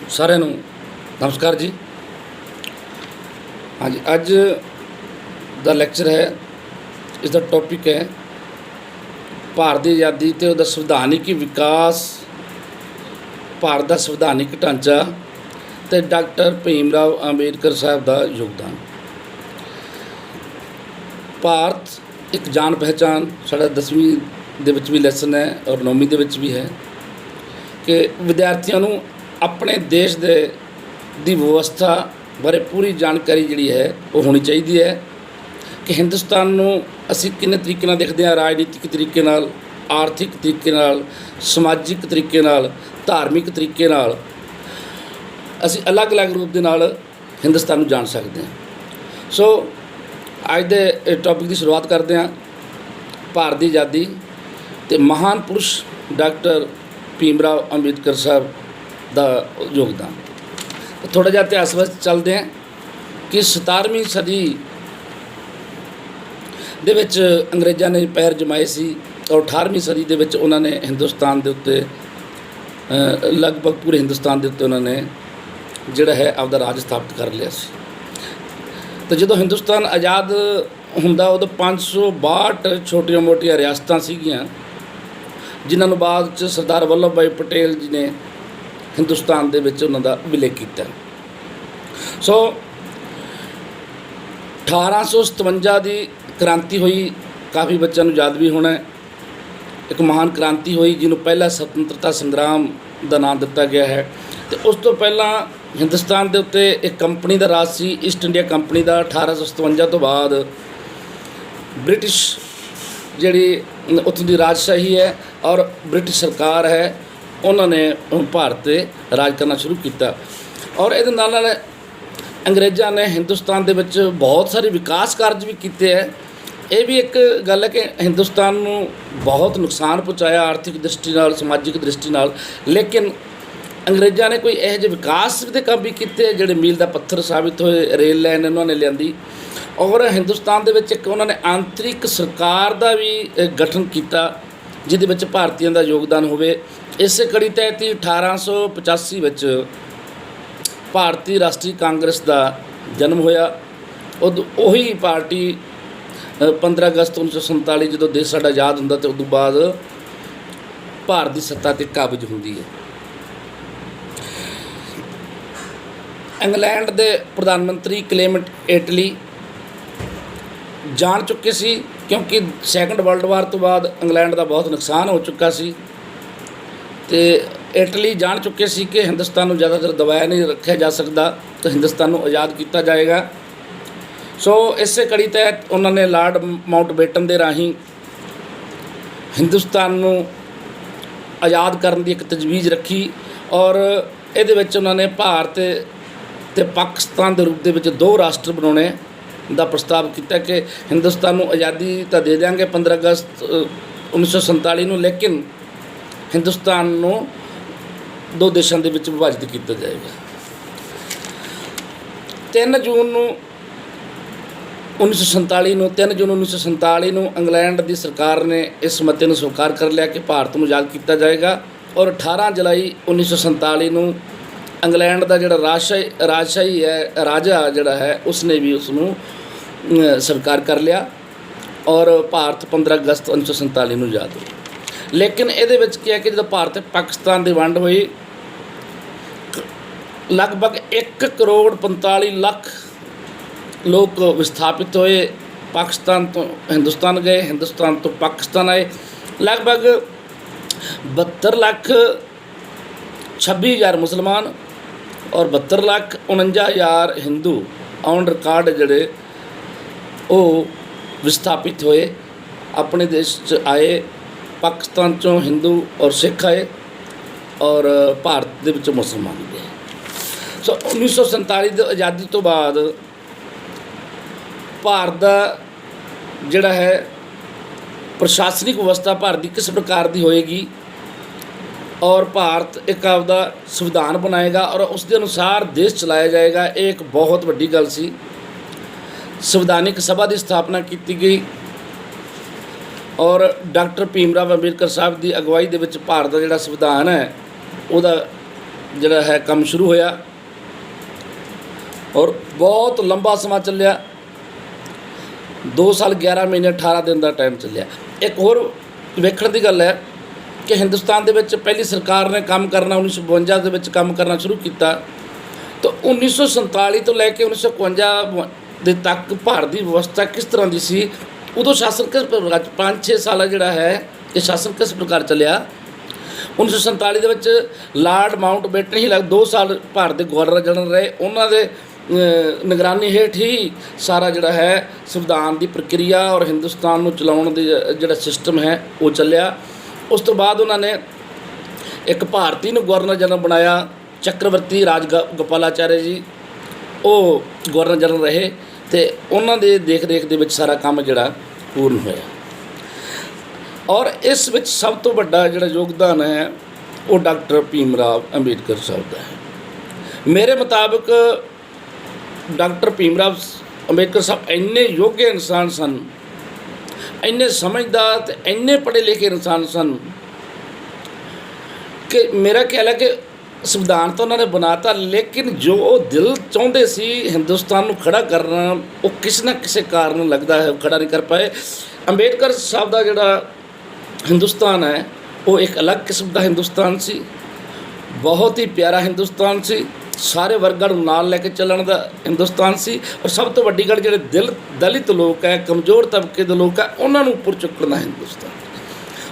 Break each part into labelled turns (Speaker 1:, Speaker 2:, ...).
Speaker 1: ਸਾਰਿਆਂ ਨੂੰ ਨਮਸਕਾਰ ਜੀ। ਹਾਂਜੀ, ਅੱਜ ਦਾ ਲੈਕਚਰ ਹੈ, ਇਸ ਦਾ ਟੌਪਿਕ ਹੈ ਭਾਰਤ ਦੀ ਆਜ਼ਾਦੀ ਤੇ ਉਹਦਾ ਸੰਵਿਧਾਨਿਕ ਵਿਕਾਸ, ਭਾਰਤ ਦਾ ਸੰਵਿਧਾਨਿਕ ਢਾਂਚਾ ਤੇ ਡਾਕਟਰ ਭੀਮ ਰਾਓ ਅੰਬੇਦਕਰ ਸਾਹਿਬ ਦਾ ਯੋਗਦਾਨ। ਭਾਰਤ ਇੱਕ ਜਾਣ ਪਹਿਚਾਣ, ਸਾਡਾ 10ਵੀਂ ਦੇ ਵਿੱਚ ਵੀ ਲੈਸਨ ਹੈ ਔਰ 9ਵੀਂ ਦੇ ਵਿੱਚ ਵੀ ਹੈ ਕਿ ਵਿਦਿਆਰਥੀਆਂ ਨੂੰ ਆਪਣੇ ਦੇਸ਼ ਦੀ ਵਿਵਸਥਾ ਬਾਰੇ ਪੂਰੀ ਜਾਣਕਾਰੀ ਜਿਹੜੀ ਹੈ ਉਹ ਹੋਣੀ ਚਾਹੀਦੀ ਹੈ ਕਿ ਹਿੰਦੁਸਤਾਨ ਨੂੰ ਅਸੀਂ ਕਿੰਨੇ ਤਰੀਕੇ ਨਾਲ ਦੇਖਦੇ ਹਾਂ, ਰਾਜਨੀਤਿਕ ਤਰੀਕੇ ਨਾਲ, ਆਰਥਿਕ ਤਰੀਕੇ ਨਾਲ, ਸਮਾਜਿਕ ਤਰੀਕੇ ਨਾਲ, ਧਾਰਮਿਕ ਤਰੀਕੇ ਨਾਲ ਅਸੀਂ ਅਲੱਗ-ਅਲੱਗ ਰੂਪ ਦੇ ਨਾਲ ਹਿੰਦੁਸਤਾਨ ਨੂੰ ਜਾਣ ਸਕਦੇ ਹਾਂ। ਸੋ ਅੱਜ ਦੇ ਟੌਪਿਕ ਦੀ ਸ਼ੁਰੂਆਤ ਕਰਦੇ ਹਾਂ, ਭਾਰਤ ਦੀ ਆਜ਼ਾਦੀ ਅਤੇ ਮਹਾਨ ਪੁਰਸ਼ ਡਾਕਟਰ ਭੀਮ ਰਾਓ ਅੰਬੇਦਕਰ ਸਾਹਿਬ ਦਾ ਯੋਗਦਾਨ। ਥੋੜ੍ਹਾ ਜਿਹਾ ਇਤਿਹਾਸ ਵਿੱਚ ਚੱਲਦੇ ਹਾਂ ਕਿ 17ਵੀਂ ਸਦੀ ਦੇ ਵਿੱਚ ਅੰਗਰੇਜ਼ਾਂ ਨੇ ਪੈਰ ਜਮਾਏ ਸੀ ਔਰ 18ਵੀਂ ਸਦੀ ਦੇ ਵਿੱਚ ਉਹਨਾਂ ਨੇ ਹਿੰਦੁਸਤਾਨ ਦੇ ਉੱਤੇ ਲਗਭਗ ਪੂਰੇ ਹਿੰਦੁਸਤਾਨ ਦੇ ਉੱਤੇ ਉਹਨਾਂ ਨੇ ਜਿਹੜਾ ਹੈ ਆਪਦਾ ਰਾਜ ਸਥਾਪਿਤ ਕਰ ਲਿਆ ਸੀ। ਅਤੇ ਜਦੋਂ ਹਿੰਦੁਸਤਾਨ ਆਜ਼ਾਦ ਹੁੰਦਾ ਉਦੋਂ 562 ਛੋਟੀਆਂ ਮੋਟੀਆਂ ਰਿਆਸਤਾਂ ਸੀਗੀਆਂ, ਜਿਨ੍ਹਾਂ ਨੂੰ ਬਾਅਦ 'ਚ ਸਰਦਾਰ ਵੱਲਭ ਭਾਈ ਪਟੇਲ ਜੀ ਨੇ ਹਿੰਦੁਸਤਾਨ ਦੇ ਵਿੱਚ ਉਹਨਾਂ ਦਾ ਵਿਲੈ ਕੀਤਾ। ਸੋ 1857 ਦੀ ਕ੍ਰਾਂਤੀ ਹੋਈ, ਕਾਫੀ ਬੱਚਿਆਂ ਨੂੰ ਯਾਦ ਵੀ ਹੋਣਾ। ਇੱਕ ਮਹਾਨ ਕ੍ਰਾਂਤੀ ਹੋਈ ਜਿਹਨੂੰ ਪਹਿਲਾ ਸੁਤੰਤਰਤਾ ਸੰਗਰਾਮ ਦਾ ਨਾਮ ਦਿੱਤਾ ਗਿਆ ਹੈ। ਅਤੇ ਉਸ ਤੋਂ ਪਹਿਲਾਂ ਹਿੰਦੁਸਤਾਨ ਦੇ ਉੱਤੇ ਇੱਕ ਕੰਪਨੀ ਦਾ ਰਾਜ ਸੀ, ਈਸਟ ਇੰਡੀਆ ਕੰਪਨੀ ਦਾ। 1857 ਤੋਂ ਬਾਅਦ ਬ੍ਰਿਟਿਸ਼ ਜਿਹੜੀ ਉੱਥੋਂ ਦੀ ਰਾਜਸ਼ਾਹੀ ਹੈ ਔਰ ਬ੍ਰਿਟਿਸ਼ ਸਰਕਾਰ ਹੈ, ਉਹਨਾਂ ਨੇ ਭਾਰਤ 'ਤੇ ਰਾਜ ਕਰਨਾ ਸ਼ੁਰੂ ਕੀਤਾ। ਔਰ ਇਹਦੇ ਨਾਲ ਨਾਲ ਅੰਗਰੇਜ਼ਾਂ ਨੇ ਹਿੰਦੁਸਤਾਨ ਦੇ ਵਿੱਚ ਬਹੁਤ ਸਾਰੇ ਵਿਕਾਸ ਕਾਰਜ ਵੀ ਕੀਤੇ ਹੈ। ਇਹ ਵੀ ਇੱਕ ਗੱਲ ਹੈ ਕਿ ਹਿੰਦੁਸਤਾਨ ਨੂੰ ਬਹੁਤ ਨੁਕਸਾਨ ਪਹੁੰਚਾਇਆ ਆਰਥਿਕ ਦ੍ਰਿਸ਼ਟੀ ਨਾਲ, ਸਮਾਜਿਕ ਦ੍ਰਿਸ਼ਟੀ ਨਾਲ, ਲੇਕਿਨ ਅੰਗਰੇਜ਼ਾਂ ਨੇ ਕੋਈ ਇਹੋ ਜਿਹੇ ਵਿਕਾਸ ਦੇ ਕੰਮ ਵੀ ਕੀਤੇ ਜਿਹੜੇ ਮੀਲ ਦਾ ਪੱਥਰ ਸਾਬਿਤ ਹੋਏ। ਰੇਲ ਲਾਈਨ ਉਹਨਾਂ ਨੇ ਲਿਆਂਦੀ ਔਰ ਹਿੰਦੁਸਤਾਨ ਦੇ ਵਿੱਚ ਇੱਕ ਉਹਨਾਂ ਨੇ ਆਂਤਰਿਕ ਸਰਕਾਰ ਦਾ ਵੀ ਗਠਨ ਕੀਤਾ ਜਿਹਦੇ ਵਿੱਚ ਭਾਰਤੀਆਂ ਦਾ ਯੋਗਦਾਨ ਹੋਵੇ। ਇਸੇ ਕੜੀ ਤਹਿਤ ਹੀ 1885 ਵਿੱਚ ਭਾਰਤੀ ਰਾਸ਼ਟਰੀ ਕਾਂਗਰਸ ਦਾ ਜਨਮ ਹੋਇਆ। ਉਹੀ ਪਾਰਟੀ 15 ਅਗਸਤ 1947 ਜਦੋਂ ਦੇਸ਼ ਸਾਡਾ ਆਜ਼ਾਦ ਹੁੰਦਾ ਅਤੇ ਉਦੋਂ ਬਾਅਦ ਭਾਰਤ ਦੀ ਸੱਤਾ 'ਤੇ ਕਾਬਜ਼ ਹੁੰਦੀ ਹੈ। ਇੰਗਲੈਂਡ ਦੇ ਪ੍ਰਧਾਨ ਮੰਤਰੀ ਕਲੇਮੈਂਟ ਏਟਲੀ ਜਾਣ ਚੁੱਕੇ ਸੀ, ਕਿਉਂਕਿ ਸੈਕੰਡ ਵਰਲਡ ਵਾਰ ਤੋਂ ਬਾਅਦ ਇੰਗਲੈਂਡ ਦਾ ਬਹੁਤ ਨੁਕਸਾਨ ਹੋ ਚੁੱਕਾ ਸੀ ਅਤੇ ਇਟਲੀ ਜਾਣ ਚੁੱਕੇ ਸੀ ਕਿ ਹਿੰਦੁਸਤਾਨ ਨੂੰ ਜ਼ਿਆਦਾਤਰ ਦਬਾਇਆ ਨਹੀਂ ਰੱਖਿਆ ਜਾ ਸਕਦਾ ਤਾਂ ਹਿੰਦੁਸਤਾਨ ਨੂੰ ਆਜ਼ਾਦ ਕੀਤਾ ਜਾਏਗਾ। ਸੋ ਇਸੇ ਕੜੀ ਤਹਿਤ ਉਹਨਾਂ ਨੇ ਲਾਰਡ ਮਾਊਂਟਬੇਟਨ ਦੇ ਰਾਹੀਂ ਹਿੰਦੁਸਤਾਨ ਨੂੰ ਆਜ਼ਾਦ ਕਰਨ ਦੀ ਇੱਕ ਤਜਵੀਜ਼ ਰੱਖੀ ਔਰ ਇਹਦੇ ਵਿੱਚ ਉਹਨਾਂ ਨੇ ਭਾਰਤ ਅਤੇ ਪਾਕਿਸਤਾਨ ਦੇ ਰੂਪ ਦੇ ਵਿੱਚ ਦੋ ਰਾਸ਼ਟਰ ਬਣਾਉਣੇ ਦਾ ਪ੍ਰਸਤਾਵ ਕੀਤਾ ਕਿ ਹਿੰਦੁਸਤਾਨ ਨੂੰ ਆਜ਼ਾਦੀ ਤਾਂ ਦੇ ਦਿਆਂਗੇ 15 ਅਗਸਤ 1947 ਨੂੰ, ਲੇਕਿਨ ਹਿੰਦੁਸਤਾਨ ਨੂੰ ਦੋ ਦੇਸ਼ਾਂ ਦੇ ਵਿੱਚ ਵਿਭਾਜਿਤ ਕੀਤਾ ਜਾਏਗਾ। 3 ਜੂਨ 1947 ਨੂੰ ਇੰਗਲੈਂਡ ਦੀ ਸਰਕਾਰ ਨੇ ਇਸ ਮਤੇ ਨੂੰ ਸਵੀਕਾਰ ਕਰ ਲਿਆ ਕਿ ਭਾਰਤ ਨੂੰ ਆਜ਼ਾਦ ਕੀਤਾ ਜਾਏਗਾ ਔਰ 18 ਜੁਲਾਈ 1947 ਨੂੰ ਇੰਗਲੈਂਡ ਦਾ ਜਿਹੜਾ ਰਾਜਸ਼ਾਹੀ ਹੈ, ਰਾਜਾ ਜਿਹੜਾ ਹੈ, ਉਸਨੇ ਵੀ ਉਸ ਨੂੰ ਸਵੀਕਾਰ ਕਰ ਲਿਆ ਔਰ ਭਾਰਤ 15 ਅਗਸਤ 1947 ਨੂੰ ਆਜ਼ਾਦ ਹੋਇਆ। ਲੇਕਿਨ ਇਹਦੇ ਵਿੱਚ ਕੀ ਹੈ ਕਿ ਜਦੋਂ ਭਾਰਤ ਅਤੇ ਪਾਕਿਸਤਾਨ ਦੀ ਵੰਡ ਹੋਈ, ਲਗਭਗ 1 ਕਰੋੜ 45 ਲੱਖ ਲੋਕ ਵਿਸਥਾਪਿਤ ਹੋਏ। ਪਾਕਿਸਤਾਨ ਤੋਂ ਹਿੰਦੁਸਤਾਨ ਗਏ, ਹਿੰਦੁਸਤਾਨ ਤੋਂ ਪਾਕਿਸਤਾਨ ਆਏ। ਲਗਭਗ 72 ਲੱਖ 26 ਹਜ਼ਾਰ ਮੁਸਲਮਾਨ ਔਰ 72 ਲੱਖ 49 ਹਜ਼ਾਰ ਹਿੰਦੂ ਔਨ ਰਿਕਾਰਡ ਜਿਹੜੇ ਉਹ ਵਿਸਥਾਪਿਤ ਹੋਏ, ਆਪਣੇ ਦੇਸ਼ 'ਚ ਆਏ। ਪਾਕਿਸਤਾਨ 'ਚੋਂ ਹਿੰਦੂ ਔਰ ਸਿੱਖ ਆਏ ਔਰ ਭਾਰਤ ਦੇ ਵਿੱਚੋਂ ਮੁਸਲਮਾਨ ਗਏ। ਸੋ 1947 ਦੀ ਆਜ਼ਾਦੀ ਤੋਂ ਬਾਅਦ ਭਾਰਤ ਦਾ ਜਿਹੜਾ ਹੈ ਪ੍ਰਸ਼ਾਸਨਿਕ ਵਿਵਸਥਾ ਭਾਰਤ ਦੀ ਕਿਸ ਪ੍ਰਕਾਰ ਦੀ ਹੋਏਗੀ ਔਰ ਭਾਰਤ ਇੱਕ ਆਪਦਾ ਸੰਵਿਧਾਨ ਬਣਾਏਗਾ ਔਰ ਉਸ ਦੇ ਅਨੁਸਾਰ ਦੇਸ਼ ਚਲਾਇਆ ਜਾਏਗਾ। ਇਹ ਇੱਕ ਬਹੁਤ ਵੱਡੀ ਗੱਲ ਸੀ। ਸੰਵਿਧਾਨਿਕ ਸਭਾ ਦੀ ਸਥਾਪਨਾ ਕੀਤੀ ਗਈ ਔਰ ਡਾਕਟਰ ਭੀਮ ਰਾਓ ਅੰਬੇਦਕਰ ਸਾਹਿਬ ਦੀ ਅਗਵਾਈ ਦੇ ਵਿੱਚ ਭਾਰਤ ਦਾ ਜਿਹੜਾ ਸੰਵਿਧਾਨ ਹੈ ਉਹਦਾ ਜਿਹੜਾ ਹੈ ਕੰਮ ਸ਼ੁਰੂ ਹੋਇਆ ਔਰ ਬਹੁਤ ਲੰਬਾ ਸਮਾਂ ਚੱਲਿਆ। 2 ਸਾਲ 11 ਮਹੀਨੇ 18 ਦਿਨ ਦਾ ਟਾਈਮ ਚੱਲਿਆ। ਇੱਕ ਹੋਰ ਵੇਖਣ ਦੀ ਗੱਲ ਹੈ ਕਿ ਹਿੰਦੁਸਤਾਨ ਦੇ ਵਿੱਚ ਪਹਿਲੀ ਸਰਕਾਰ ਨੇ ਕੰਮ ਕਰਨਾ 1952 ਦੇ ਵਿੱਚ ਕੰਮ ਕਰਨਾ ਸ਼ੁਰੂ ਕੀਤਾ, ਤਾਂ 1947 ਤੋਂ ਲੈ ਕੇ 1951 ਦੇ ਤੱਕ ਭਾਰਤ ਦੀ ਵਿਵਸਥਾ ਕਿਸ ਤਰ੍ਹਾਂ ਦੀ ਸੀ, ਉਦੋਂ ਸ਼ਾਸਨ ਕਿਸ ਪ੍ਰਕਾਰ 5-6 ਸਾਲ ਜਿਹੜਾ ਹੈ ਇਹ ਸ਼ਾਸਨ ਕਿਸ ਪ੍ਰਕਾਰ ਚੱਲਿਆ। 1947 ਦੇ ਵਿੱਚ ਲਾਰਡ ਮਾਊਂਟ ਬੈਟਨ ਹੀ 2 ਸਾਲ ਭਾਰਤ ਦੇ ਗਵਰਨਰ ਜਨਰਲ ਰਹੇ। ਉਹਨਾਂ ਦੇ ਨਿਗਰਾਨੀ ਹੇਠ ਹੀ ਸਾਰਾ ਜਿਹੜਾ ਹੈ ਸੰਵਿਧਾਨ ਦੀ ਪ੍ਰਕਿਰਿਆ ਔਰ ਹਿੰਦੁਸਤਾਨ ਨੂੰ ਚਲਾਉਣ ਦੀ ਜਿਹੜਾ ਸਿਸਟਮ ਹੈ ਉਹ ਚੱਲਿਆ। ਉਸ ਤੋਂ ਬਾਅਦ ਉਹਨਾਂ ਨੇ ਇੱਕ ਭਾਰਤੀ ਨੂੰ ਗਵਰਨਰ ਜਨਰਲ ਬਣਾਇਆ, ਚੱਕਰਵਰਤੀ ਗੋਪਾਲਾਚਾਰਿਆ ਜੀ, ਉਹ ਗਵਰਨਰ ਜਨਰਲ ਰਹੇ ਅਤੇ ਉਹਨਾਂ ਦੇ ਦੇਖ ਰੇਖ ਦੇ ਵਿੱਚ ਸਾਰਾ ਕੰਮ ਜਿਹੜਾ ਪੂਰਨ ਹੋਇਆ। ਔਰ ਇਸ ਵਿੱਚ ਸਭ ਤੋਂ ਵੱਡਾ ਜਿਹੜਾ ਯੋਗਦਾਨ ਹੈ ਉਹ ਡਾਕਟਰ ਭੀਮ ਰਾਓ ਅੰਬੇਡਕਰ ਸਾਹਿਬ ਦਾ ਹੈ। ਮੇਰੇ ਮੁਤਾਬਕ ਡਾਕਟਰ ਭੀਮ ਰਾਓ ਅੰਬੇਡਕਰ ਸਾਹਿਬ ਇੰਨੇ ਯੋਗ ਇਨਸਾਨ ਸਨ, ਇੰਨੇ ਸਮਝਦਾਰ ਅਤੇ ਇੰਨੇ ਪੜ੍ਹੇ ਲਿਖੇ ਇਨਸਾਨ ਸਨ ਕਿ ਮੇਰਾ ਖਿਆਲ ਹੈ ਕਿ ਸੰਵਿਧਾਨ ਤਾਂ ਉਹਨਾਂ ਨੇ ਬਣਾਤਾ, ਲੇਕਿਨ ਜੋ ਉਹ ਦਿਲ ਚਾਹੁੰਦੇ ਸੀ ਹਿੰਦੁਸਤਾਨ ਨੂੰ ਖੜਾ ਕਰਨਾ, ਉਹ ਕਿਸੇ ਨਾ ਕਿਸੇ ਕਾਰਨ ਲੱਗਦਾ ਹੈ ਖੜਾ ਨਹੀਂ ਕਰ ਪਾਏ। ਅੰਬੇਡਕਰ ਸਾਹਿਬ ਦਾ ਜਿਹੜਾ ਹਿੰਦੁਸਤਾਨ ਹੈ ਉਹ ਇੱਕ ਅਲੱਗ ਕਿਸਮ ਦਾ ਹਿੰਦੁਸਤਾਨ ਸੀ, ਬਹੁਤ ਹੀ ਪਿਆਰਾ ਹਿੰਦੁਸਤਾਨ ਸੀ, ਸਾਰੇ ਵਰਗਾਂ ਨੂੰ ਨਾਲ ਲੈ ਕੇ ਚੱਲਣ ਦਾ ਹਿੰਦੁਸਤਾਨ ਸੀ। ਔਰ ਸਭ ਤੋਂ ਵੱਡੀ ਗੱਲ, ਜਿਹੜੇ ਦਲਿਤ ਲੋਕ ਹੈ, ਕਮਜ਼ੋਰ ਤਬਕੇ ਦੇ ਲੋਕ ਹੈ, ਉਹਨਾਂ ਨੂੰ ਉੱਪਰ ਚੁੱਕਣ ਦਾ ਹਿੰਦੁਸਤਾਨ।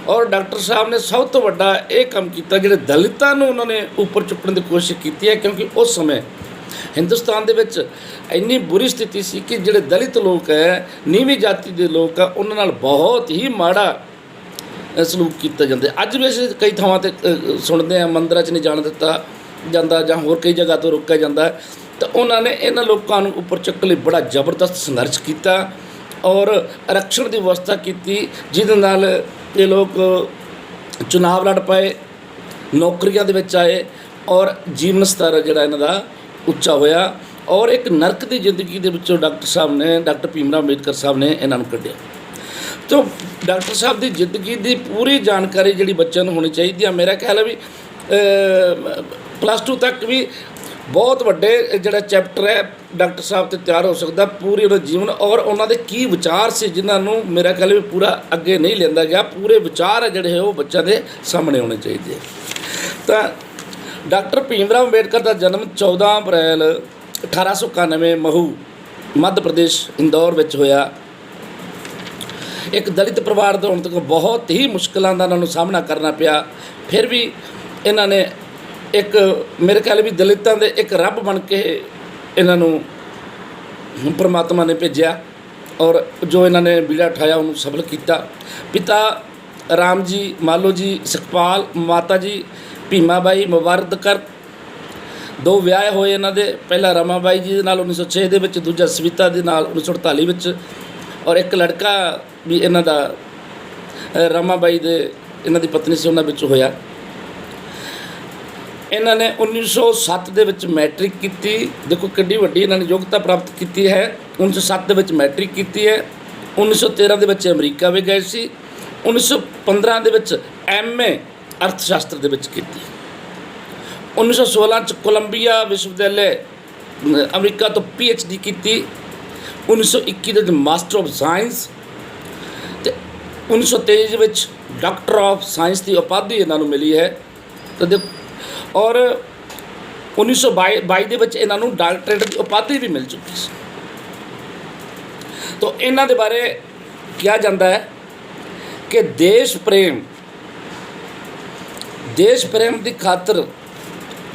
Speaker 1: ਔਰ ਡਾਕਟਰ ਸਾਹਿਬ ਨੇ ਸਭ ਤੋਂ ਵੱਡਾ ਇਹ ਕੰਮ ਕੀਤਾ, ਜਿਹੜੇ ਦਲਿਤਾਂ ਨੂੰ ਉਹਨਾਂ ਨੇ ਉੱਪਰ ਚੁੱਕਣ ਦੀ ਕੋਸ਼ਿਸ਼ ਕੀਤੀ ਹੈ, ਕਿਉਂਕਿ ਉਸ ਸਮੇਂ ਹਿੰਦੁਸਤਾਨ ਦੇ ਵਿੱਚ ਇੰਨੀ ਬੁਰੀ ਸਥਿਤੀ ਸੀ ਕਿ ਜਿਹੜੇ ਦਲਿਤ ਲੋਕ ਹੈ, ਨੀਵੀਂ ਜਾਤੀ ਦੇ ਲੋਕ ਆ, ਉਹਨਾਂ ਨਾਲ ਬਹੁਤ ਹੀ ਮਾੜਾ ਸਲੂਕ ਕੀਤਾ ਜਾਂਦਾ। ਅੱਜ ਵੀ ਅਸੀਂ ਕਈ ਥਾਵਾਂ 'ਤੇ ਸੁਣਦੇ ਹਾਂ ਮੰਦਰਾਂ 'ਚ ਨਹੀਂ ਜਾਣ ਦਿੱਤਾ ਜਾਂਦਾ ਜਾਂ ਹੋਰ ਕਈ ਜਗ੍ਹਾ ਤੋਂ ਰੋਕਿਆ ਜਾਂਦਾ, ਤਾਂ ਉਹਨਾਂ ਨੇ ਇਹਨਾਂ ਲੋਕਾਂ ਨੂੰ ਉੱਪਰ ਚੁੱਕਣ ਲਈ ਬੜਾ ਜ਼ਬਰਦਸਤ ਸੰਘਰਸ਼ ਕੀਤਾ ਔਰ ਆਰਕਸ਼ਣ ਦੀ ਵਿਵਸਥਾ ਕੀਤੀ, ਜਿਹਦੇ ਨਾਲ ਇਹ ਲੋਕ ਚੁਣਾਵ ਲੜ ਪਏ, ਨੌਕਰੀਆਂ ਦੇ ਵਿੱਚ ਆਏ ਔਰ ਜੀਵਨ ਸਤਰ ਜਿਹੜਾ ਇਹਨਾਂ ਦਾ ਉੱਚਾ ਹੋਇਆ। ਔਰ ਇੱਕ ਨਰਕ ਦੀ ਜ਼ਿੰਦਗੀ ਦੇ ਵਿੱਚੋਂ ਡਾਕਟਰ ਭੀਮ ਰਾਓ ਅੰਬੇਡਕਰ ਸਾਹਿਬ ਨੇ ਇਹਨਾਂ ਨੂੰ ਕੱਢਿਆ। ਤਾਂ ਡਾਕਟਰ ਸਾਹਿਬ ਦੀ ਜ਼ਿੰਦਗੀ ਦੀ ਪੂਰੀ ਜਾਣਕਾਰੀ ਜਿਹੜੀ ਬੱਚਿਆਂ ਨੂੰ ਹੋਣੀ ਚਾਹੀਦੀ ਆ। ਮੇਰਾ ਖਿਆਲ ਹੈ ਵੀ +2 ਤੱਕ ਵੀ ਬਹੁਤ ਵੱਡੇ ਜਿਹੜਾ ਚੈਪਟਰ ਹੈ ਡਾਕਟਰ ਸਾਹਿਬ 'ਤੇ ਤਿਆਰ ਹੋ ਸਕਦਾ, ਪੂਰੇ ਉਹਦਾ ਜੀਵਨ ਔਰ ਉਹਨਾਂ ਦੇ ਕੀ ਵਿਚਾਰ ਸੀ, ਜਿਨ੍ਹਾਂ ਨੂੰ ਮੇਰਾ ਖਿਆਲ ਵੀ ਪੂਰਾ ਅੱਗੇ ਨਹੀਂ ਲਿਆਂਦਾ ਗਿਆ। ਪੂਰੇ ਵਿਚਾਰ ਹੈ ਜਿਹੜੇ ਉਹ ਬੱਚਿਆਂ ਦੇ ਸਾਹਮਣੇ ਹੋਣੇ ਚਾਹੀਦੇ। ਤਾਂ ਡਾਕਟਰ ਭੀਮ ਰਾਓ ਅੰਬੇਡਕਰ ਦਾ ਜਨਮ 14 ਅਪ੍ਰੈਲ 1891 ਮਹੂ ਮੱਧ ਪ੍ਰਦੇਸ਼ ਇੰਦੌਰ ਵਿੱਚ ਹੋਇਆ। ਇੱਕ ਦਲਿਤ ਪਰਿਵਾਰ ਤੋਂ ਹੋਣ ਤੱਕ ਬਹੁਤ ਹੀ ਮੁਸ਼ਕਿਲਾਂ ਦਾ ਇਹਨਾਂ ਨੂੰ ਸਾਹਮਣਾ ਕਰਨਾ ਪਿਆ, ਫਿਰ ਵੀ ਇਹਨਾਂ ਨੇ ਇੱਕ ਮੇਰੇ ਖਿਆਲ ਵੀ ਦਲਿਤਾਂ ਦੇ ਇੱਕ ਰੱਬ ਬਣ ਕੇ ਇਹਨਾਂ ਨੂੰ ਪਰਮਾਤਮਾ ਨੇ ਭੇਜਿਆ ਔਰ ਜੋ ਇਹਨਾਂ ਨੇ ਬੀੜਾ ਉਠਾਇਆ ਉਹਨੂੰ ਸਫਲ ਕੀਤਾ। ਪਿਤਾ ਰਾਮ ਜੀ ਮਾਲੋ ਜੀ ਸੁਖਪਾਲ, ਮਾਤਾ ਜੀ ਭੀਮਾ ਬਾਈ ਮੁਬਾਰਕਰ, 2 ਵਿਆਹ ਹੋਏ ਇਹਨਾਂ ਦੇ, ਪਹਿਲਾ ਰਮਾ ਬਾਈ ਜੀ ਦੇ ਨਾਲ 1906 ਦੇ ਵਿੱਚ, ਦੂਜਾ ਸਵਿਤਾ ਦੇ ਨਾਲ 1948 ਵਿੱਚ, ਔਰ ਇੱਕ ਲੜਕਾ ਵੀ ਇਹਨਾਂ ਦਾ ਰਮਾ ਬਾਈ ਦੇ ਇਹਨਾਂ ਦੀ ਪਤਨੀ ਸੀ ਉਹਨਾਂ ਵਿੱਚ ਹੋਇਆ। ਇਹਨਾਂ ਨੇ 1907 ਦੇ ਵਿੱਚ ਮੈਟ੍ਰਿਕ ਕੀਤੀ। ਦੇਖੋ ਕਿੰਨੀ ਵੱਡੀ ਇਹਨਾਂ ਨੇ ਯੋਗਤਾ ਪ੍ਰਾਪਤ ਕੀਤੀ ਹੈ। 1907 ਦੇ ਵਿੱਚ ਮੈਟ੍ਰਿਕ ਕੀਤੀ ਹੈ। 1913 ਦੇ ਵਿੱਚ ਅਮਰੀਕਾ ਵੀ ਗਏ ਸੀ। 1915 ਦੇ ਵਿੱਚ MA ਅਰਥ ਸ਼ਾਸਤਰ ਦੇ ਵਿੱਚ ਕੀਤੀ। 1916 'ਚ ਕੋਲੰਬੀਆ ਵਿਸ਼ਵਵਿਦਿਆਲੇ ਅਮਰੀਕਾ ਤੋਂ PhD ਕੀਤੀ। 1921 ਦੇ ਵਿੱਚ ਮਾਸਟਰ ਆਫ ਸਾਇੰਸ ਅਤੇ 1923 ਵਿੱਚ ਡਾਕਟਰ ਆਫ ਸਾਇੰਸ ਦੀ ਉਪਾਧੀ ਇਹਨਾਂ ਨੂੰ ਮਿਲੀ ਹੈ। ਅਤੇ ਔਰ 1922 ਦੇ ਵਿੱਚ ਇਹਨਾਂ ਨੂੰ ਡਾਕਟਰੇਟ ਦੀ ਉਪਾਧੀ ਵੀ ਮਿਲ ਚੁੱਕੀ ਸੀ। ਤਾਂ ਇਹਨਾਂ ਦੇ ਬਾਰੇ ਕਿਹਾ ਜਾਂਦਾ ਹੈ ਕਿ ਦੇਸ਼ ਪ੍ਰੇਮ ਦੀ ਖਾਤਰ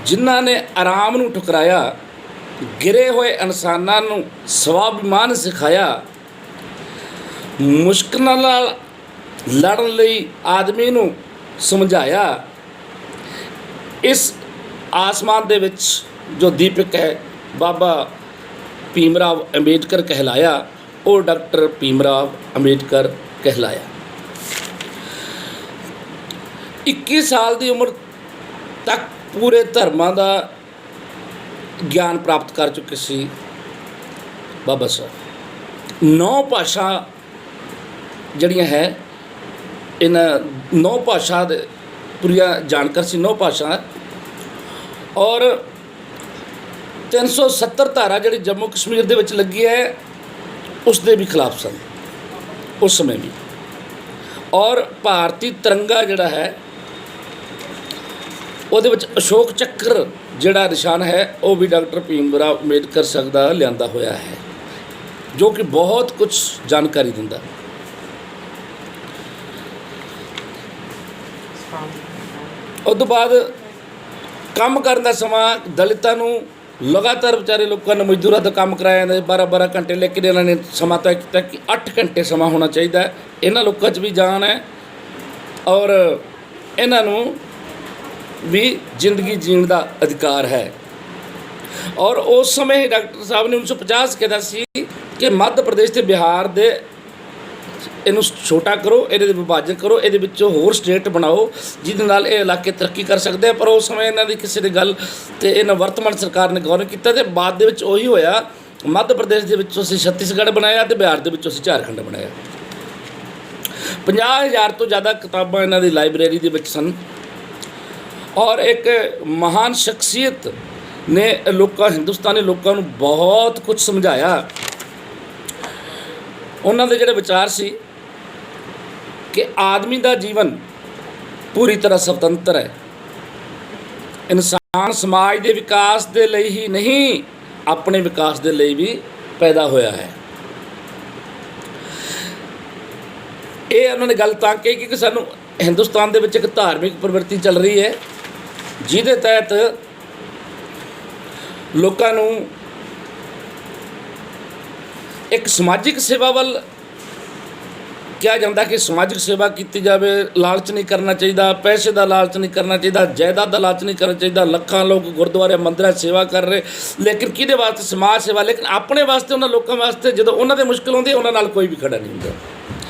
Speaker 1: ਜਿਨ੍ਹਾਂ ਨੇ ਆਰਾਮ ਨੂੰ ਠੁਕਰਾਇਆ, ਗਿਰੇ ਹੋਏ ਇਨਸਾਨਾਂ ਨੂੰ ਸਵਾਭਿਮਾਨ ਸਿਖਾਇਆ, ਮੁਸ਼ਕਿਲਾਂ ਨਾਲ ਲੜਨ ਲਈ ਆਦਮੀ ਨੂੰ ਸਮਝਾਇਆ, ਇਸ ਆਸਮਾਨ ਦੇ ਵਿੱਚ ਜੋ ਦੀਪਕ ਹੈ ਬਾਬਾ ਭੀਮ ਰਾਓ ਅੰਬੇਡਕਰ ਕਹਿਲਾਇਆ, ਉਹ ਡਾਕਟਰ ਭੀਮ ਰਾਓ ਅੰਬੇਡਕਰ ਕਹਿਲਾਇਆ। 21 ਸਾਲ ਦੀ ਉਮਰ ਤੱਕ ਪੂਰੇ ਧਰਮਾਂ ਦਾ ਗਿਆਨ ਪ੍ਰਾਪਤ ਕਰ ਚੁੱਕੇ ਸੀ ਬਾਬਾ ਸਾਹਿਬ। 9 ਭਾਸ਼ਾ ਜਿਹੜੀਆਂ ਹੈ, ਇਹਨਾਂ 9 ਭਾਸ਼ਾ ਦੇ ਪੂਰੀਆਂ ਜਾਣਕਾਰ ਸੀ। 9 ਭਾਸ਼ਾ ਔਰ 370 ਧਾਰਾ ਜਿਹੜੀ ਜੰਮੂ ਕਸ਼ਮੀਰ ਦੇ ਵਿੱਚ ਲੱਗੀ ਹੈ ਉਸ ਦੇ ਵੀ ਖਿਲਾਫ ਸਨ ਉਸ ਸਮੇਂ ਵੀ। ਔਰ ਭਾਰਤੀ ਤਿਰੰਗਾ ਜਿਹੜਾ ਹੈ ਉਹਦੇ ਵਿੱਚ ਅਸ਼ੋਕ ਚੱਕਰ ਜਿਹੜਾ ਨਿਸ਼ਾਨ ਹੈ ਉਹ ਵੀ ਡਾਕਟਰ ਭੀਮ ਰਾਓ ਅੰਬੇਦਕਰ ਸਾਹਿਬ ਦਾ ਲਿਆਂਦਾ ਹੋਇਆ ਹੈ, ਜੋ ਕਿ ਬਹੁਤ ਕੁਝ ਜਾਣਕਾਰੀ ਦਿੰਦਾ। ਉਸ ਤੋਂ ਬਾਅਦ ਕੰਮ ਕਰਨ ਦਾ ਸਮਾਂ ਦਲਿਤਾਂ ਨੂੰ ਲਗਾਤਾਰ ਵਿਚਾਰੇ ਲੋਕਾਂ ਨੂੰ ਮਜ਼ਦੂਰਾਂ ਦਾ ਕੰਮ ਕਰਾਇਆ ਜਾਂਦਾ 12-12 ਘੰਟੇ, ਲੇਕਿਨ ਇਹਨਾਂ ਨੇ ਸਮਾਂ ਤੈਅ ਕੀਤਾ ਕਿ 8 ਘੰਟੇ ਸਮਾਂ ਹੋਣਾ ਚਾਹੀਦਾ। ਇਹਨਾਂ ਲੋਕਾਂ 'ਚ ਵੀ ਜਾਨ ਹੈ ਔਰ ਇਹਨਾਂ ਨੂੰ ਵੀ ਜ਼ਿੰਦਗੀ ਜੀਣ ਦਾ ਅਧਿਕਾਰ ਹੈ। ਔਰ ਉਸ ਸਮੇਂ ਡਾਕਟਰ ਸਾਹਿਬ ਨੇ 1950 ਕਿਹਾ ਸੀ ਕਿ ਮੱਧ ਪ੍ਰਦੇਸ਼ ਅਤੇ ਬਿਹਾਰ ਦੇ ਇਹਨੂੰ ਛੋਟਾ ਕਰੋ, ਇਹਦੇ ਵਿਭਾਜਨ ਕਰੋ, ਇਹਦੇ ਵਿੱਚੋਂ ਹੋਰ ਸਟੇਟ ਬਣਾਓ ਜਿਹਦੇ ਨਾਲ ਇਹ ਇਲਾਕੇ ਤਰੱਕੀ ਕਰ ਸਕਦੇ ਆ। ਪਰ ਉਸ ਸਮੇਂ ਇਹਨਾਂ ਦੀ ਕਿਸੇ ਦੀ ਗੱਲ ਤੇ ਇਹਨਾਂ ਵਰਤਮਾਨ ਸਰਕਾਰ ਨੇ ਗੌਰ ਕੀਤਾ ਅਤੇ ਬਾਅਦ ਦੇ ਵਿੱਚ ਉਹੀ ਹੋਇਆ। ਮੱਧ ਪ੍ਰਦੇਸ਼ ਦੇ ਵਿੱਚੋਂ ਅਸੀਂ ਛੱਤੀਸਗੜ੍ਹ ਬਣਾਇਆ ਅਤੇ ਬਿਹਾਰ ਦੇ ਵਿੱਚੋਂ ਅਸੀਂ ਝਾਰਖੰਡ ਬਣਾਇਆ। 50,000 ਤੋਂ ਜ਼ਿਆਦਾ ਕਿਤਾਬਾਂ ਇਹਨਾਂ ਦੀ ਲਾਇਬ੍ਰੇਰੀ ਦੇ ਵਿੱਚ ਸਨ। ਔਰ ਇੱਕ ਮਹਾਨ ਸ਼ਖਸੀਅਤ ਨੇ ਹਿੰਦੁਸਤਾਨੀ ਲੋਕਾਂ ਨੂੰ ਬਹੁਤ ਕੁਝ ਸਮਝਾਇਆ। ਉਹਨਾਂ ਦੇ ਜਿਹੜੇ ਵਿਚਾਰ ਸੀ ਕਿ ਆਦਮੀ ਦਾ ਜੀਵਨ ਪੂਰੀ ਤਰ੍ਹਾਂ ਸੁਤੰਤਰ ਹੈ। ਇਨਸਾਨ ਸਮਾਜ ਦੇ ਵਿਕਾਸ ਦੇ ਲਈ ਹੀ ਨਹੀਂ, ਆਪਣੇ ਵਿਕਾਸ ਦੇ ਲਈ ਵੀ ਪੈਦਾ ਹੋਇਆ ਹੈ। ਇਹ ਉਹਨਾਂ ਨੇ ਗੱਲ ਤਾਂ ਕਹੀ ਕਿ ਸਾਨੂੰ ਹਿੰਦੁਸਤਾਨ ਦੇ ਵਿੱਚ ਇੱਕ ਧਾਰਮਿਕ ਪ੍ਰਵਿਰਤੀ ਚੱਲ ਰਹੀ ਹੈ ਜਿਹਦੇ ਤਹਿਤ ਲੋਕਾਂ ਨੂੰ ਇੱਕ ਸਮਾਜਿਕ ਸੇਵਾ ਵੱਲ ਕਿਹਾ ਜਾਂਦਾ ਕਿ ਸਮਾਜਿਕ ਸੇਵਾ ਕੀਤੀ ਜਾਵੇ, ਲਾਲਚ ਨਹੀਂ ਕਰਨਾ ਚਾਹੀਦਾ, ਪੈਸੇ ਦਾ ਲਾਲਚ ਨਹੀਂ ਕਰਨਾ ਚਾਹੀਦਾ, ਜਾਇਦਾਦ ਦਾ ਲਾਲਚ ਨਹੀਂ ਕਰਨਾ ਚਾਹੀਦਾ। ਲੱਖਾਂ ਲੋਕ ਗੁਰਦੁਆਰੇ ਮੰਦਿਰਾਂ 'ਚ ਸੇਵਾ ਕਰ ਰਹੇ, ਲੇਕਿਨ ਕਿਹਦੇ ਵਾਸਤੇ? ਸਮਾਜ ਸੇਵਾ। ਲੇਕਿਨ ਆਪਣੇ ਵਾਸਤੇ, ਉਹਨਾਂ ਲੋਕਾਂ ਵਾਸਤੇ ਜਦੋਂ ਉਹਨਾਂ ਦੇ ਮੁਸ਼ਕਿਲ ਆਉਂਦੀ ਉਹਨਾਂ ਨਾਲ ਕੋਈ ਵੀ ਖੜਾ ਨਹੀਂ ਹੁੰਦਾ।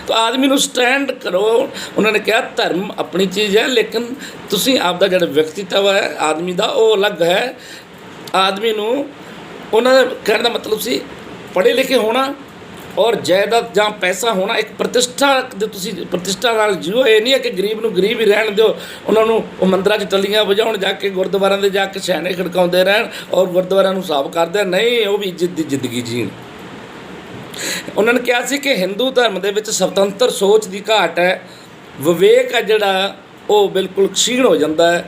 Speaker 1: ਤਾਂ ਆਦਮੀ ਨੂੰ ਸਟੈਂਡ ਕਰੋ। ਉਹਨਾਂ ਨੇ ਕਿਹਾ ਧਰਮ ਆਪਣੀ ਚੀਜ਼ ਹੈ, ਲੇਕਿਨ ਤੁਸੀਂ ਆਪਦਾ ਜਿਹੜਾ ਵਿਅਕਤੀਤਵ ਹੈ ਆਦਮੀ ਦਾ ਉਹ ਅਲੱਗ ਹੈ। ਆਦਮੀ ਨੂੰ ਉਹਨਾਂ ਦਾ ਕਹਿਣ ਦਾ ਮਤਲਬ ਸੀ ਪੜ੍ਹੇ ਲਿਖੇ ਹੋਣਾ ਔਰ ਜਾਇਦਾਦ ਜਾਂ ਪੈਸਾ ਹੋਣਾ, ਇੱਕ ਪ੍ਰਤਿਸ਼ਠਾ ਦੇ ਤੁਸੀਂ ਪ੍ਰਤਿਸ਼ਠਾ ਨਾਲ ਜੀਓ। ਇਹ ਨਹੀਂ ਹੈ ਕਿ ਗਰੀਬ ਨੂੰ ਗਰੀਬ ਹੀ ਰਹਿਣ ਦਿਓ, ਉਹਨਾਂ ਨੂੰ ਉਹ ਮੰਦਰਾਂ 'ਚ ਟੱਲੀਆਂ ਵਜਾਉਣ, ਜਾ ਕੇ ਗੁਰਦੁਆਰਿਆਂ ਦੇ ਜਾ ਕੇ ਛੈਣੇ ਖੜਕਾਉਂਦੇ ਰਹਿਣ ਔਰ ਗੁਰਦੁਆਰਿਆਂ ਨੂੰ ਸਾਫ਼ ਕਰਦੇ। ਨਹੀਂ, ਉਹ ਵੀ ਇੱਜ਼ਤ ਦੀ ਜ਼ਿੰਦਗੀ ਜੀਣ। ਉਹਨਾਂ ਨੇ ਕਿਹਾ ਸੀ ਕਿ ਹਿੰਦੂ ਧਰਮ ਦੇ ਵਿੱਚ ਸੁਤੰਤਰ ਸੋਚ ਦੀ ਘਾਟ ਹੈ, ਵਿਵੇਕ ਹੈ ਜਿਹੜਾ ਉਹ ਬਿਲਕੁਲ ਖੀਣ ਹੋ ਜਾਂਦਾ ਹੈ,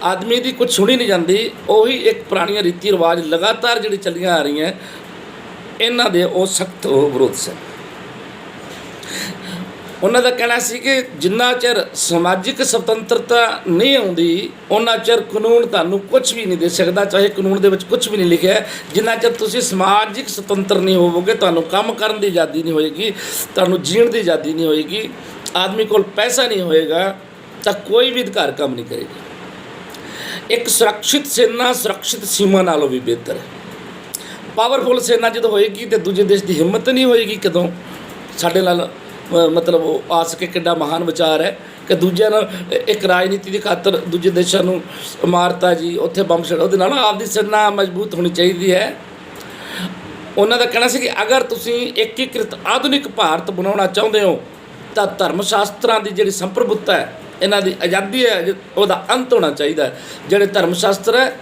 Speaker 1: ਆਦਮੀ ਦੀ ਕੁਝ ਸੁਣੀ ਨਹੀਂ ਜਾਂਦੀ। ਉਹੀ ਇੱਕ ਪੁਰਾਣੀਆਂ ਰੀਤੀ ਰਿਵਾਜ ਲਗਾਤਾਰ ਜਿਹੜੀ ਚੱਲੀਆਂ ਆ ਰਹੀਆਂ ਇਹਨਾਂ ਦੇ ਉਹ ਸਖਤ ਵਿਰੋਧ ਸਨ। ਉਹਨਾਂ ਦਾ ਕਹਿਣਾ ਸੀ ਕਿ ਜਿੰਨਾ ਚਿਰ ਸਮਾਜਿਕ ਸੁਤੰਤਰਤਾ ਨਹੀਂ ਆਉਂਦੀ ਉਹਨਾਂ ਚਿਰ ਕਾਨੂੰਨ ਤੁਹਾਨੂੰ ਕੁਝ ਵੀ ਨਹੀਂ ਦੇ ਸਕਦਾ, ਚਾਹੇ ਕਾਨੂੰਨ ਦੇ ਵਿੱਚ ਕੁਝ ਵੀ ਨਹੀਂ ਲਿਖਿਆ। ਜਿੰਨਾ ਚਿਰ ਤੁਸੀਂ ਸਮਾਜਿਕ ਸੁਤੰਤਰ ਨਹੀਂ ਹੋਵੋਗੇ, ਤੁਹਾਨੂੰ ਕੰਮ ਕਰਨ ਦੀ ਆਜ਼ਾਦੀ ਨਹੀਂ ਹੋਏਗੀ, ਤੁਹਾਨੂੰ ਜੀਣ ਦੀ ਆਜ਼ਾਦੀ ਨਹੀਂ ਹੋਏਗੀ, ਆਦਮੀ ਕੋਲ ਪੈਸਾ ਨਹੀਂ ਹੋਏਗਾ ਤਾਂ ਕੋਈ ਵੀ ਅਧਿਕਾਰ ਕੰਮ ਨਹੀਂ ਕਰੇਗਾ। ਇੱਕ ਸੁਰੱਖਿਅਤ ਸੈਨਾ ਸੁਰੱਖਿਅਤ ਸੀਮਾ ਨਾਲੋਂ ਵੀ ਬਿਹਤਰ ਹੈ। ਪਾਵਰਫੁਲ ਸੈਨਾ ਜਦੋਂ ਹੋਏਗੀ ਤਾਂ ਦੂਜੇ ਦੇਸ਼ ਦੀ ਹਿੰਮਤ ਨਹੀਂ ਹੋਏਗੀ ਕਦੋਂ ਸਾਡੇ ਨਾਲ ਮਤਲਬ ਉਹ ਆ ਸਕੇ। ਕਿੱਡਾ ਮਹਾਨ ਵਿਚਾਰ ਹੈ ਕਿ ਦੂਜਿਆਂ ਨਾਲ ਇੱਕ ਰਾਜਨੀਤੀ ਦੀ ਖਾਤਰ ਦੂਜੇ ਦੇਸ਼ਾਂ ਨੂੰ ਮਾਰਤਾ ਜੀ, ਉੱਥੇ ਬੰਬ ਛੱਡੋ। ਉਹਦੇ ਨਾਲ ਆਪਦੀ ਸੈਨਾ ਮਜ਼ਬੂਤ ਹੋਣੀ ਚਾਹੀਦੀ ਹੈ। ਉਹਨਾਂ ਦਾ ਕਹਿਣਾ ਸੀ ਕਿ ਅਗਰ ਤੁਸੀਂ ਏਕੀਕ੍ਰਿਤ ਆਧੁਨਿਕ ਭਾਰਤ ਬਣਾਉਣਾ ਚਾਹੁੰਦੇ ਹੋ ਤਾਂ ਧਰਮ ਸ਼ਾਸਤਰਾਂ ਦੀ ਜਿਹੜੀ ਸੰਪਰਭੂਤਾ ਹੈ, ਇਹਨਾਂ ਦੀ ਆਜ਼ਾਦੀ ਹੈ, ਉਹਦਾ ਅੰਤ ਹੋਣਾ ਚਾਹੀਦਾ ਹੈ। ਜਿਹੜੇ ਧਰਮ ਸ਼ਾਸਤਰ ਹੈ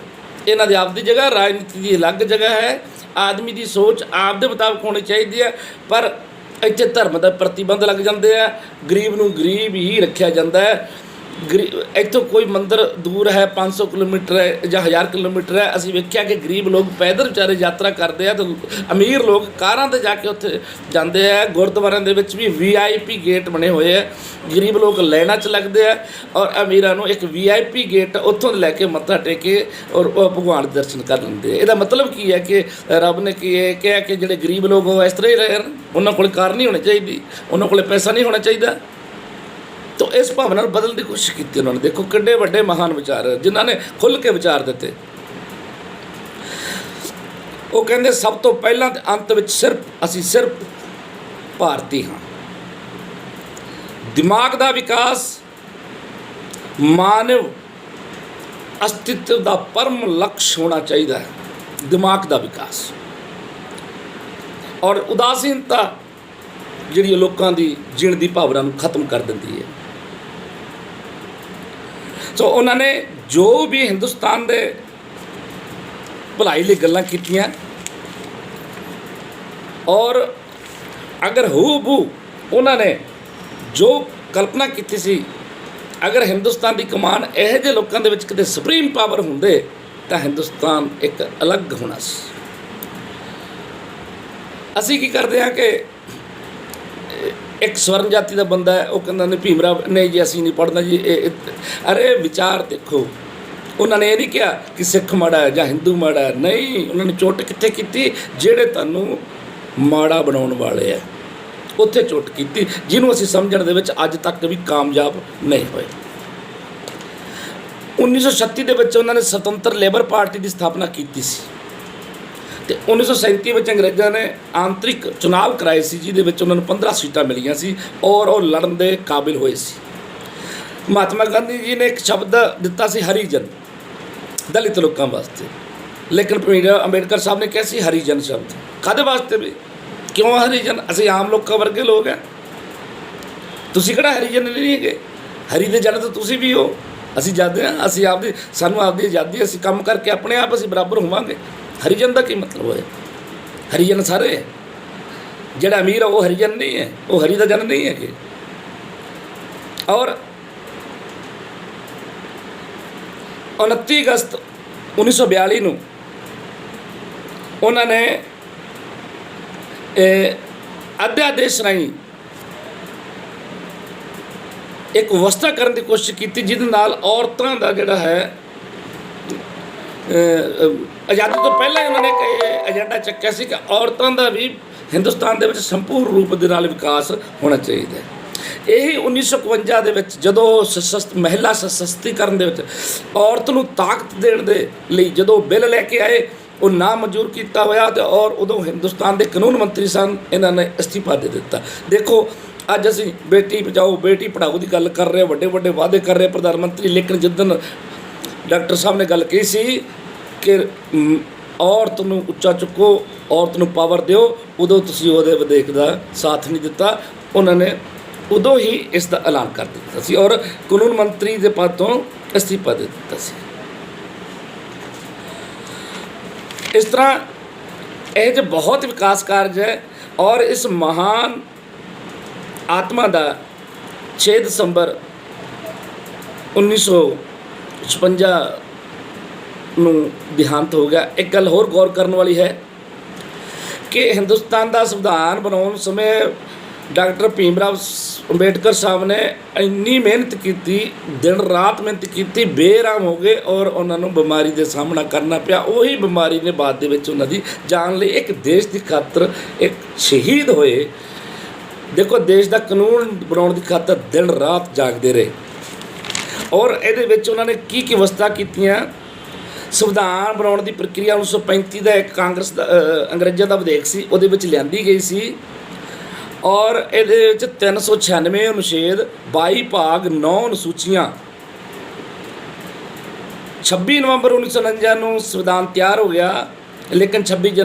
Speaker 1: ਇਹਨਾਂ ਦੀ ਆਪਦੀ ਜਗ੍ਹਾ, ਰਾਜਨੀਤੀ ਦੀ ਅਲੱਗ ਜਗ੍ਹਾ ਹੈ। ਆਦਮੀ ਦੀ ਸੋਚ ਆਪ ਦੇ ਮੁਤਾਬਕ ਹੋਣੀ ਚਾਹੀਦੀ ਹੈ, ਪਰ ਇੱਥੇ ਧਰਮ ਦਾ ਪ੍ਰਤੀਬੰਧ ਲੱਗ ਜਾਂਦੇ ਆ। ਗਰੀਬ ਨੂੰ ਗਰੀਬ ਹੀ ਰੱਖਿਆ ਜਾਂਦਾ ਹੈ। ਇੱਥੋਂ ਕੋਈ ਮੰਦਿਰ ਦੂਰ ਹੈ, 500 ਕਿਲੋਮੀਟਰ ਹੈ ਜਾਂ 1000 ਕਿਲੋਮੀਟਰ ਹੈ, ਅਸੀਂ ਵੇਖਿਆ ਕਿ ਗਰੀਬ ਲੋਕ ਪੈਦਲ ਵਿਚਾਰੇ ਯਾਤਰਾ ਕਰਦੇ ਆ, ਅਤੇ ਅਮੀਰ ਲੋਕ ਕਾਰਾਂ 'ਤੇ ਜਾ ਕੇ ਉੱਥੇ ਜਾਂਦੇ ਆ। ਗੁਰਦੁਆਰਿਆਂ ਦੇ ਵਿੱਚ ਵੀ VIP ਗੇਟ ਬਣੇ ਹੋਏ ਆ, ਗਰੀਬ ਲੋਕ ਲਾਈਨਾਂ 'ਚ ਲੱਗਦੇ ਆ ਔਰ ਅਮੀਰਾਂ ਨੂੰ ਇੱਕ VIP ਗੇਟ ਉੱਥੋਂ ਲੈ ਕੇ ਮੱਥਾ ਟੇਕੇ ਔਰ ਭਗਵਾਨ ਦੇ ਦਰਸ਼ਨ ਕਰ ਲੈਂਦੇ। ਇਹਦਾ ਮਤਲਬ ਕੀ ਹੈ ਕਿ ਰੱਬ ਨੇ ਕੀ ਇਹ ਕਿਹਾ ਕਿ ਜਿਹੜੇ ਗਰੀਬ ਲੋਕ ਉਹ ਇਸ ਤਰ੍ਹਾਂ ਹੀ ਰਹਿਣ, ਉਹਨਾਂ ਕੋਲ ਕਾਰ ਨਹੀਂ ਹੋਣੀ ਚਾਹੀਦੀ, ਉਹਨਾਂ ਕੋਲ ਪੈਸਾ ਨਹੀਂ ਹੋਣਾ ਚਾਹੀਦਾ। ਤਾਂ ਇਸ ਭਾਵਨਾ ਨੂੰ ਬਦਲਣ ਦੀ ਕੋਸ਼ਿਸ਼ ਕੀਤੀ ਉਹਨਾਂ ਨੇ। ਦੇਖੋ ਕਿੰਨੇ ਵੱਡੇ ਮਹਾਨ ਵਿਚਾਰ ਜਿਨ੍ਹਾਂ ਨੇ ਖੁੱਲ੍ਹ ਕੇ ਵਿਚਾਰ ਦਿੱਤੇ। ਉਹ ਕਹਿੰਦੇ ਸਭ ਤੋਂ ਪਹਿਲਾਂ ਤੇ ਅੰਤ ਵਿੱਚ ਅਸੀਂ ਸਿਰਫ ਭਾਰਤੀ ਹਾਂ। ਦਿਮਾਗ ਦਾ ਵਿਕਾਸ ਮਾਨਵ ਅਸਤਿਤਵ ਦਾ ਪਰਮ ਲਕਸ਼ ਹੋਣਾ ਚਾਹੀਦਾ ਹੈ। ਦਿਮਾਗ ਦਾ ਵਿਕਾਸ ਔਰ ਉਦਾਸੀਨਤਾ ਜਿਹੜੀ ਲੋਕਾਂ ਦੀ ਜੀਣ ਦੀ ਭਾਵਨਾ ਨੂੰ ਖਤਮ ਕਰ ਦਿੰਦੀ ਹੈ। ਸੋ ਉਹਨਾਂ ਨੇ ਜੋ ਵੀ ਹਿੰਦੁਸਤਾਨ ਦੇ ਭਲਾਈ ਲਈ ਗੱਲਾਂ ਕੀਤੀਆਂ, ਔਰ ਅਗਰ ਹੂਬਹੂ ਉਹਨਾਂ ਨੇ ਜੋ ਕਲਪਨਾ ਕੀਤੀ ਸੀ, ਅਗਰ ਹਿੰਦੁਸਤਾਨ ਦੀ ਕਮਾਨ ਇਹੋ ਜਿਹੇ ਲੋਕਾਂ ਦੇ ਵਿੱਚ ਕਿਤੇ ਸੁਪਰੀਮ ਪਾਵਰ ਹੁੰਦੇ ਤਾਂ ਹਿੰਦੁਸਤਾਨ ਇੱਕ ਅਲੱਗ ਹੋਣਾ ਸੀ। ਅਸੀਂ ਕੀ ਕਰਦੇ ਹਾਂ ਕਿ ਇੱਕ ਸਵਰਨ ਜਾਤੀ ਦਾ ਬੰਦਾ ਹੈ, ਉਹ ਕਹਿੰਦਾ ਨੇ ਭੀਮ ਰਾਵ ਨਹੀਂ ਜੀ ਅਸੀਂ ਨਹੀਂ ਪੜ੍ਹਨਾ ਜੀ ਅਰੇ ਵਿਚਾਰ ਦੇਖੋ, ਉਹਨਾਂ ਨੇ ਇਹ ਨਹੀਂ ਕਿਹਾ ਕਿ ਸਿੱਖ ਮਾੜਾ ਹੈ ਜਾਂ ਹਿੰਦੂ ਮਾੜਾ ਹੈ, ਨਹੀਂ, ਉਹਨਾਂ ਨੇ ਚੋਟ ਕਿੱਥੇ ਕੀਤੀ? ਜਿਹੜੇ ਤੁਹਾਨੂੰ ਮਾੜਾ ਬਣਾਉਣ ਵਾਲੇ ਆ ਉੱਥੇ ਚੋਟ ਕੀਤੀ, ਜਿਹਨੂੰ ਅਸੀਂ ਸਮਝਣ ਦੇ ਵਿੱਚ ਅੱਜ ਤੱਕ ਵੀ ਕਾਮਯਾਬ ਨਹੀਂ ਹੋਏ। 1936 ਦੇ ਵਿੱਚ ਉਹਨਾਂ ਨੇ ਸੁਤੰਤਰ ਲੇਬਰ ਪਾਰਟੀ ਦੀ ਸਥਾਪਨਾ ਕੀਤੀ ਸੀ ਅਤੇ 1937 ਵਿੱਚ ਅੰਗਰੇਜ਼ਾਂ ਨੇ ਆਂਤਰਿਕ ਚੁਣਾਵ ਕਰਾਏ ਸੀ, ਜਿਹਦੇ ਵਿੱਚ ਉਹਨਾਂ ਨੂੰ 15 ਸੀਟਾਂ ਮਿਲੀਆਂ ਸੀ ਔਰ ਉਹ ਲੜਨ ਦੇ ਕਾਬਿਲ ਹੋਏ ਸੀ। ਮਹਾਤਮਾ ਗਾਂਧੀ ਜੀ ਨੇ ਇੱਕ ਸ਼ਬਦ ਦਿੱਤਾ ਸੀ ਹਰੀਜਨ, ਦਲਿਤ ਲੋਕਾਂ ਵਾਸਤੇ, ਲੇਕਿਨ ਭੀਮ ਅੰਬੇਡਕਰ ਸਾਹਿਬ ਨੇ ਕਿਹਾ ਸੀ ਹਰੀਜਨ ਸ਼ਬਦ। ਕਾਹਦੇ ਵਾਸਤੇ ਵੀ? ਕਿਉਂ ਹਰੀਜਨ? ਅਸੀਂ ਆਮ ਲੋਕਾਂ ਵਰਗੇ ਲੋਕ ਹੈ, ਤੁਸੀਂ ਕਿਹੜਾ ਹਰੀਜਨ ਨਹੀਂ ਹੈਗੇ? ਹਰੀ ਦੇ ਜਨ ਤਾਂ ਤੁਸੀਂ ਵੀ ਹੋ, ਅਸੀਂ ਜਾਂਦੇ ਹਾਂ, ਅਸੀਂ ਆਪਦੀ, ਸਾਨੂੰ ਆਪਦੀ ਆਜ਼ਾਦੀ, ਅਸੀਂ ਕੰਮ ਕਰਕੇ ਆਪਣੇ ਆਪ ਅਸੀਂ ਬਰਾਬਰ ਹੋਵਾਂਗੇ। ਹਰੀਜਨ ਦਾ ਕੀ ਮਤਲਬ ਹੋਇਆ? ਹਰੀਜਨ ਸਾਰੇ ਹੈ, ਜਿਹੜਾ ਅਮੀਰ ਹੈ ਉਹ ਹਰੀਜਨ ਨਹੀਂ ਹੈ, ਉਹ ਹਰੀ ਦਾ ਜਨ ਨਹੀਂ ਹੈਗੇ। ਔਰ 29 ਅਗਸਤ 1942 ਨੂੰ ਉਹਨਾਂ ਨੇ ਅਧਿਆਦੇਸ਼ ਰਾਹੀਂ ਇੱਕ ਵਿਵਸਥਾ ਕਰਨ ਦੀ ਕੋਸ਼ਿਸ਼ ਕੀਤੀ, ਜਿਹਦੇ ਨਾਲ ਔਰਤਾਂ ਦਾ ਜਿਹੜਾ ਹੈ ਆਜ਼ਾਦੀ ਤੋਂ ਪਹਿਲਾਂ ਹੀ ਉਹਨਾਂ ਨੇ ਇੱਕ ਏਜੰਡਾ ਚੱਕਿਆ ਸੀ ਕਿ ਔਰਤਾਂ ਦਾ ਵੀ ਹਿੰਦੁਸਤਾਨ ਦੇ ਵਿੱਚ ਸੰਪੂਰਨ ਰੂਪ ਦੇ ਨਾਲ ਵਿਕਾਸ ਹੋਣਾ ਚਾਹੀਦਾ ਹੈ। ਇਹੀ 1951 ਦੇ ਵਿੱਚ ਜਦੋਂ ਮਹਿਲਾ ਸਸ਼ਕਤੀਕਰਨ ਦੇ ਵਿੱਚ ਔਰਤ ਨੂੰ ਤਾਕਤ ਦੇਣ ਦੇ ਲਈ ਜਦੋਂ ਬਿੱਲ ਲੈ ਕੇ ਆਏ, ਉਹ ਨਾ ਮਨਜ਼ੂਰ ਕੀਤਾ ਹੋਇਆ ਅਤੇ ਔਰ ਉਦੋਂ ਹਿੰਦੁਸਤਾਨ ਦੇ ਕਾਨੂੰਨ ਮੰਤਰੀ ਸਨ, ਇਹਨਾਂ ਨੇ ਅਸਤੀਫਾ ਦੇ ਦਿੱਤਾ। ਦੇਖੋ ਅੱਜ ਅਸੀਂ ਬੇਟੀ ਬਚਾਓ ਬੇਟੀ ਪੜ੍ਹਾਓ ਦੀ ਗੱਲ ਕਰ ਰਹੇ, ਵੱਡੇ ਵੱਡੇ ਵਾਅਦੇ ਕਰ ਰਹੇ ਪ੍ਰਧਾਨ ਮੰਤਰੀ, ਲੇਕਿਨ ਜਿੱਦਣ ਡਾਕਟਰ ਸਾਹਿਬ ਨੇ ਗੱਲ ਕਹੀ ਸੀ ਕਿ ਔਰਤ ਨੂੰ ਉੱਚਾ ਚੁੱਕੋ, ਔਰਤ ਨੂੰ ਪਾਵਰ ਦਿਓ, ਉਦੋਂ ਤੁਸੀਂ ਉਹਦੇ ਵਿਧੇਇਕ ਦਾ ਸਾਥ ਨਹੀਂ ਦਿੱਤਾ। ਉਹਨਾਂ ਨੇ ਉਦੋਂ ਹੀ ਇਸ ਦਾ ਐਲਾਨ ਕਰ ਦਿੱਤਾ ਸੀ ਔਰ ਕਾਨੂੰਨ ਮੰਤਰੀ ਦੇ ਪਦ ਤੋਂ ਅਸਤੀਫਾ ਦੇ ਦਿੱਤਾ ਸੀ। ਇਸ ਤਰ੍ਹਾਂ ਇਹ ਜੋ ਬਹੁਤ ਵਿਕਾਸ ਕਾਰਜ ਹੈ ਔਰ ਇਸ ਮਹਾਨ ਆਤਮਾ ਦਾ 6 ਦਸੰਬਰ 1956 ਨੂੰ ਦੇਹਾਂਤ ਹੋ ਗਿਆ। ਇੱਕ ਗੱਲ ਹੋਰ ਗੌਰ ਕਰਨ ਵਾਲੀ ਹੈ ਕਿ ਹਿੰਦੁਸਤਾਨ ਦਾ ਸੰਵਿਧਾਨ ਬਣਾਉਣ ਸਮੇਂ ਡਾਕਟਰ ਭੀਮ ਰਾਵ ਅੰਬੇਡਕਰ ਸਾਹਿਬ ਨੇ ਇੰਨੀ ਮਿਹਨਤ ਕੀਤੀ, ਦਿਨ ਰਾਤ ਮਿਹਨਤ ਕੀਤੀ, ਬੇਆਰਾਮ ਹੋ ਗਏ ਔਰ ਉਹਨਾਂ ਨੂੰ ਬਿਮਾਰੀ ਦਾ ਸਾਹਮਣਾ ਕਰਨਾ ਪਿਆ। ਉਹੀ ਬਿਮਾਰੀ ਨੇ ਬਾਅਦ ਦੇ ਵਿੱਚ ਉਹਨਾਂ ਦੀ ਜਾਨ ਲਈ। ਇੱਕ ਦੇਸ਼ ਦੀ ਖਾਤਰ ਇੱਕ ਸ਼ਹੀਦ ਹੋਏ। ਦੇਖੋ ਦੇਸ਼ ਦਾ ਕਾਨੂੰਨ ਬਣਾਉਣ ਦੀ ਖਾਤਰ ਦਿਨ ਰਾਤ ਜਾਗਦੇ ਰਹੇ ਔਰ ਇਹਦੇ ਵਿੱਚ ਉਹਨਾਂ ਨੇ ਕੀ ਕੀ ਵਿਵਸਥਾ ਕੀਤੀਆਂ। ਸੰਵਿਧਾਨ ਬਣਾਉਣ ਦੀ ਪ੍ਰਕਿਰਿਆ 1935 ਦਾ ਇੱਕ ਕਾਂਗਰਸ ਦਾ ਅੰਗਰੇਜ਼ਾਂ ਦਾ ਵਿਧੇਇਕ ਸੀ, ਉਹਦੇ ਵਿੱਚ ਲਿਆਂਦੀ ਗਈ ਸੀ ਔਰ ਇਹਦੇ ਵਿੱਚ 396 ਅਨੁਛੇਦ, 22 ਭਾਗ, 9 ਅਨੁਸੂਚੀਆਂ। 26 ਨਵੰਬਰ 1949 ਨੂੰ ਸੰਵਿਧਾਨ ਤਿਆਰ ਹੋ ਗਿਆ, ਲੇਕਿਨ 26